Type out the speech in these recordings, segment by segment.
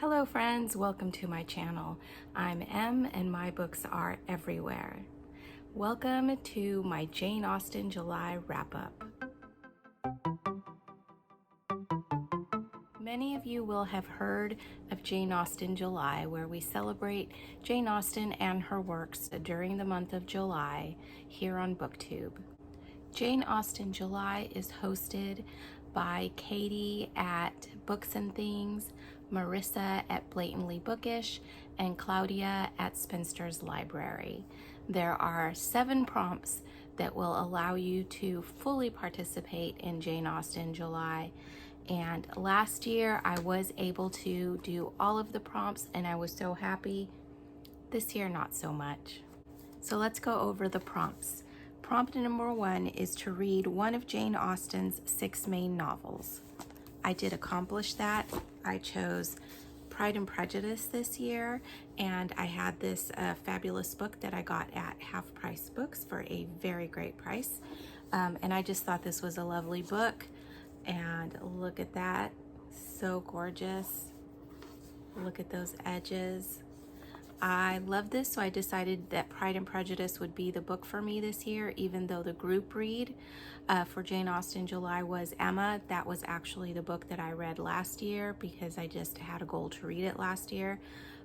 Hello friends, welcome to my channel. I'm Em and my books are everywhere. Welcome to my Jane Austen July wrap-up. Many of you will have heard of Jane Austen July, where we celebrate Jane Austen and her works during the month of July here on BookTube. Jane Austen July is hosted by Katie at Books and Things, Marissa at Blatantly Bookish, and Claudia at Spinster's Library. There are 7 prompts that will allow you to fully participate in Jane Austen July. And last year I was able to do all of the prompts and I was so happy. This year, not so much. So let's go over the prompts. Prompt number 1 is to read one of Jane Austen's 6 main novels. I did accomplish that. I chose Pride and Prejudice this year, and I had this fabulous book that I got at Half Price Books for a very great price. And I just thought this was a lovely book. And look at that, so gorgeous. Look at those edges. I love this, so I decided that Pride and Prejudice would be the book for me this year, even though the group read for Jane Austen July was Emma. That was actually the book that I read last year because I just had a goal to read it last year.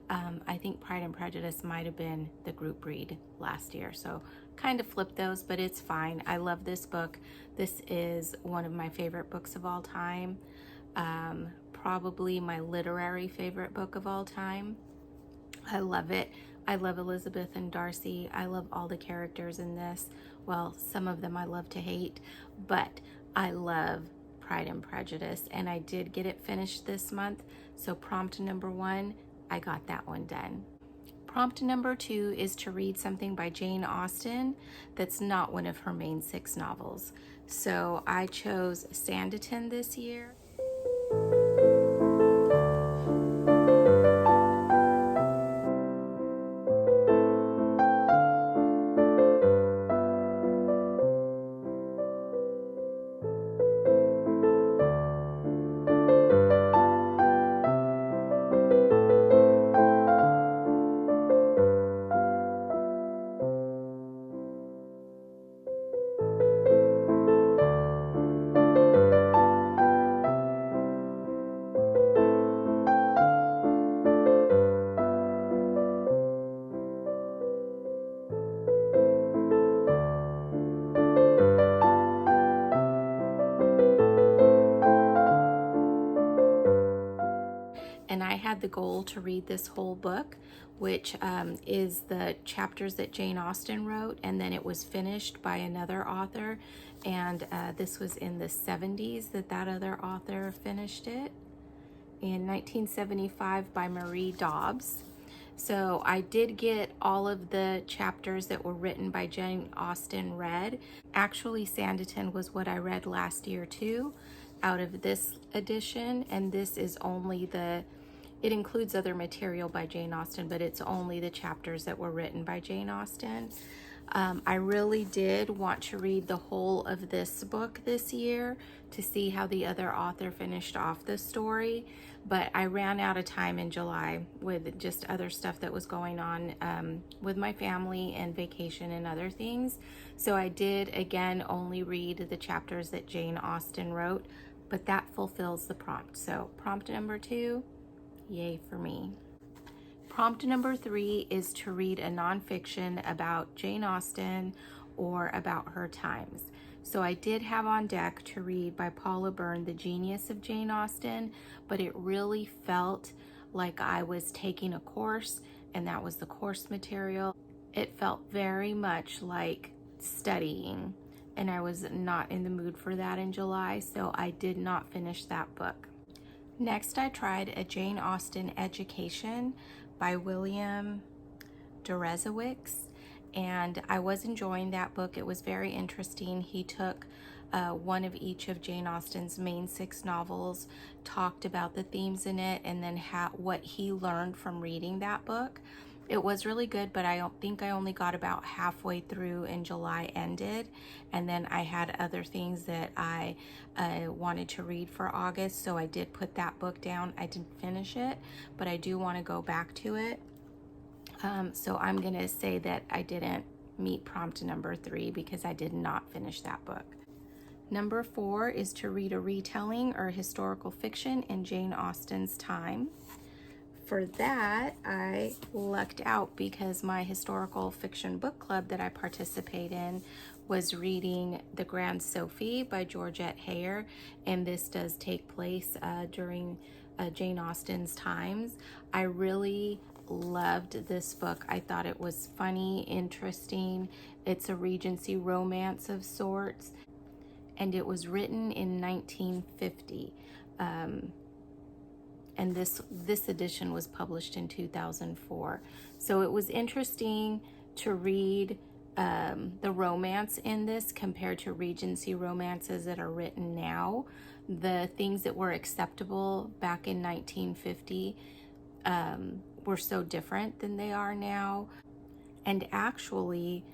I think Pride and Prejudice might have been the group read last year, so kind of flipped those, but it's fine. I love this book. This is one of my favorite books of all time, probably my literary favorite book of all time. I love it. I love Elizabeth and Darcy. I love all the characters in this. Well, some of them I love to hate, but I love Pride and Prejudice, and I did get it finished this month. So prompt number 1, I got that one done. Prompt number 2 is to read something by Jane Austen that's not one of her main 6 novels. So I chose Sanditon this year. And I had the goal to read this whole book, which is the chapters that Jane Austen wrote, and then it was finished by another author, and this was in the 70s that other author finished it, in 1975 by Marie Dobbs. So I did get all of the chapters that were written by Jane Austen read. Actually, Sanditon was what I read last year too, out of this edition, and this is only it includes other material by Jane Austen, but it's only the chapters that were written by Jane Austen. I really did want to read the whole of this book this year to see how the other author finished off the story, but I ran out of time in July with just other stuff that was going on with my family and vacation and other things. So I did, again, only read the chapters that Jane Austen wrote, but that fulfills the prompt. So prompt number 2, yay for me. Prompt number 3 is to read a nonfiction about Jane Austen or about her times. So I did have on deck to read by Paula Byrne, The Genius of Jane Austen, but it really felt like I was taking a course, and that was the course material. It felt very much like studying, and I was not in the mood for that in July, so I did not finish that book. Next, I tried A Jane Austen Education by William Deresiewicz, and I was enjoying that book. It was very interesting. He took one of each of Jane Austen's main 6 novels, talked about the themes in it, and then what he learned from reading that book. It was really good, but I don't think I only got about halfway through and July ended. And then I had other things that I wanted to read for August, so I did put that book down. I didn't finish it, but I do want to go back to it. So I'm going to say that I didn't meet prompt number 3 because I did not finish that book. Number 4 is to read a retelling or historical fiction in Jane Austen's time. For that, I lucked out because my historical fiction book club that I participate in was reading The Grand Sophy by Georgette Heyer, and this does take place during Jane Austen's times. I really loved this book. I thought it was funny, interesting. It's a Regency romance of sorts, and it was written in 1950. And this edition was published in 2004. So it was interesting to read the romance in this compared to Regency romances that are written now. The things that were acceptable back in 1950 were so different than they are now. And actually,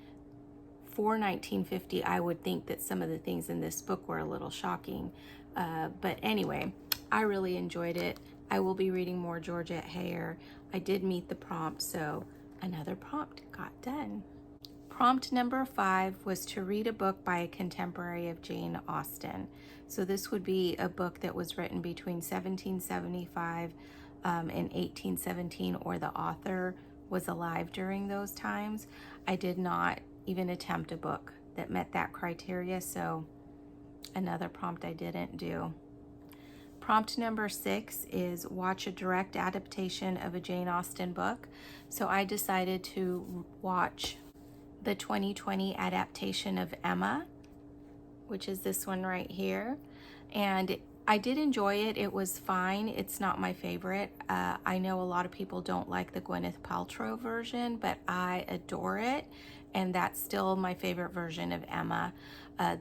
for 1950, I would think that some of the things in this book were a little shocking. But anyway, I really enjoyed it. I will be reading more Georgette Heyer. I did meet the prompt, so another prompt got done. Prompt number 5 was to read a book by a contemporary of Jane Austen. So this would be a book that was written between 1775 and 1817, or the author was alive during those times. I did not even attempt a book that met that criteria, so another prompt I didn't do. Prompt number 6 is watch a direct adaptation of a Jane Austen book. So I decided to watch the 2020 adaptation of Emma, which is this one right here. And I did enjoy it. It was fine. It's not my favorite. I know a lot of people don't like the Gwyneth Paltrow version, but I adore it. And that's still my favorite version of Emma.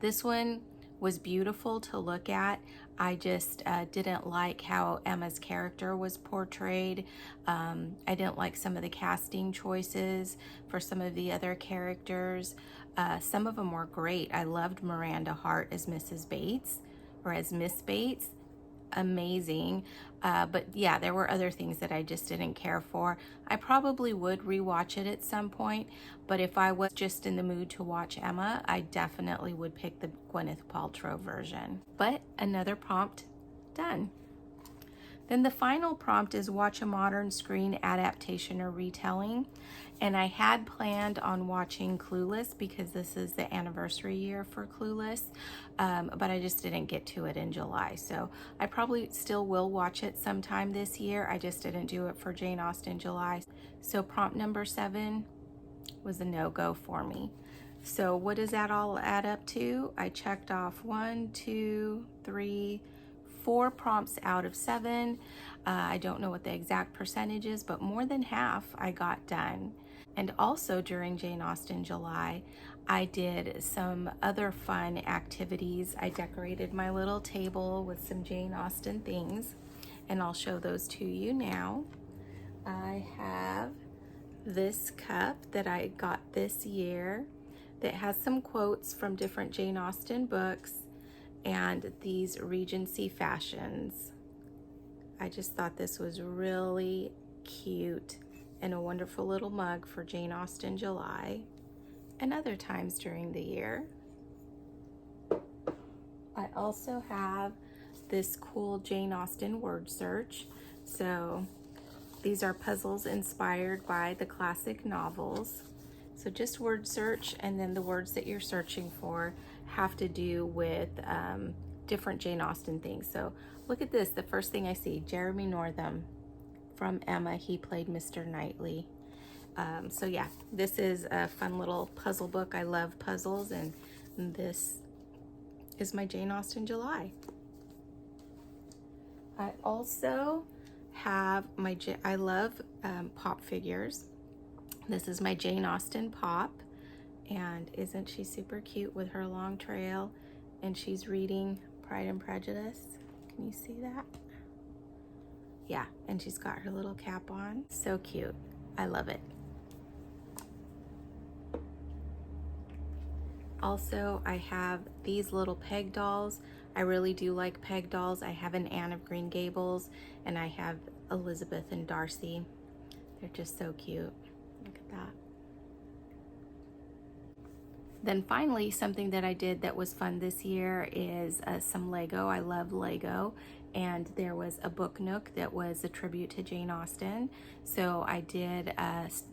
This one was beautiful to look at. I just didn't like how Emma's character was portrayed. I didn't like some of the casting choices for some of the other characters. Some of them were great. I loved Miranda Hart as Mrs. Bates, or as Miss Bates. Amazing. But yeah, there were other things that I just didn't care for. I probably would rewatch it at some point, but if I was just in the mood to watch Emma, I definitely would pick the Gwyneth Paltrow version. But another prompt done. Then the final prompt is watch a modern screen adaptation or retelling. And I had planned on watching Clueless because this is the anniversary year for Clueless, but I just didn't get to it in July. So I probably still will watch it sometime this year. I just didn't do it for Jane Austen July. So prompt number 7 was a no-go for me. So what does that all add up to? I checked off 1, 2, 3, 4 prompts out of 7. I don't know what the exact percentage is, but more than half I got done. And also during Jane Austen July, I did some other fun activities. I decorated my little table with some Jane Austen things, and I'll show those to you now. I have this cup that I got this year that has some quotes from different Jane Austen books and these Regency fashions. I just thought this was really cute and a wonderful little mug for Jane Austen July and other times during the year. I also have this cool Jane Austen word search. So these are puzzles inspired by the classic novels. So just word search, and then the words that you're searching for have to do with different Jane Austen things. So look at this, the first thing I see, Jeremy Northam from Emma, he played Mr. Knightley. So yeah, this is a fun little puzzle book. I love puzzles, and this is my Jane Austen July. I also have I love pop figures. This is my Jane Austen pop, and isn't she super cute with her long trail, and she's reading Pride and Prejudice. Can you see that? Yeah, and she's got her little cap on. So cute. I love it. Also, I have these little peg dolls. I really do like peg dolls. I have an Anne of Green Gables, and I have Elizabeth and Darcy. They're just so cute. Look at that. Then finally, something that I did that was fun this year is some Lego. I love Lego, and there was a book nook that was a tribute to Jane Austen. So I did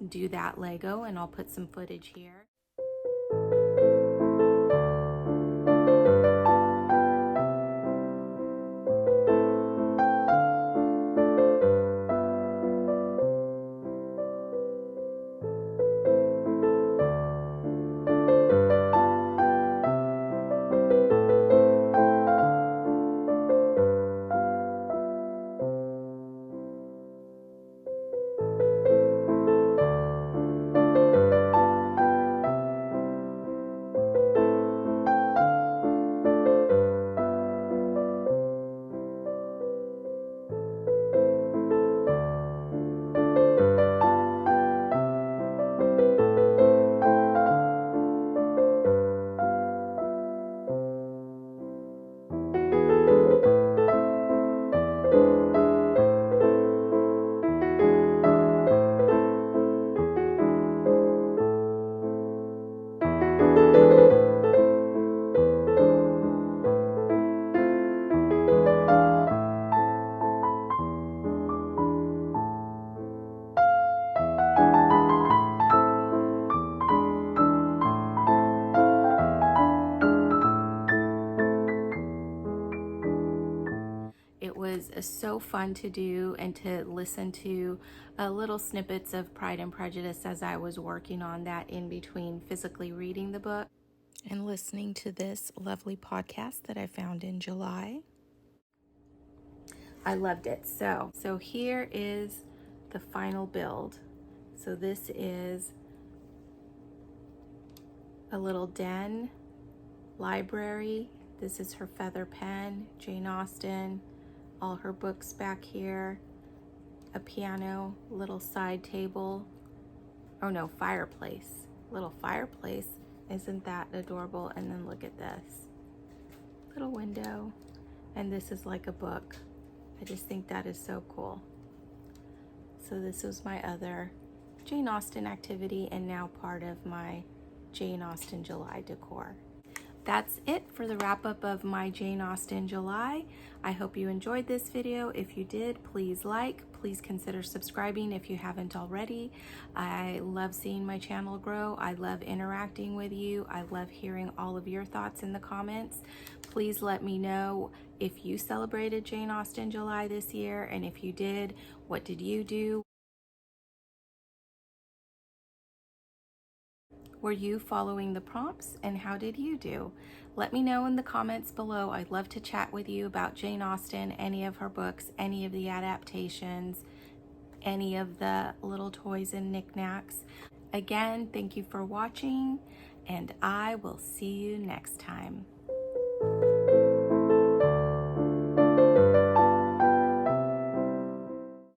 do that Lego, and I'll put some footage here. It was so fun to do and to listen to little snippets of Pride and Prejudice as I was working on that in between physically reading the book and listening to this lovely podcast that I found in July. I loved it. So here is the final build. So this is a little den, library. This is her feather pen, Jane Austen, all her books back here, a piano, little side table, oh no, fireplace, little fireplace. Isn't that adorable? And then look at this, little window, and this is like a book. I just think that is so cool. So this was my other Jane Austen activity and now part of my Jane Austen July decor. That's it for the wrap up of my Jane Austen July. I hope you enjoyed this video. If you did, please like, please consider subscribing if you haven't already. I love seeing my channel grow. I love interacting with you. I love hearing all of your thoughts in the comments. Please let me know if you celebrated Jane Austen July this year, and if you did, what did you do? Were you following the prompts, and how did you do? Let me know in the comments below. I'd love to chat with you about Jane Austen, any of her books, any of the adaptations, any of the little toys and knickknacks. Again, thank you for watching, and I will see you next time.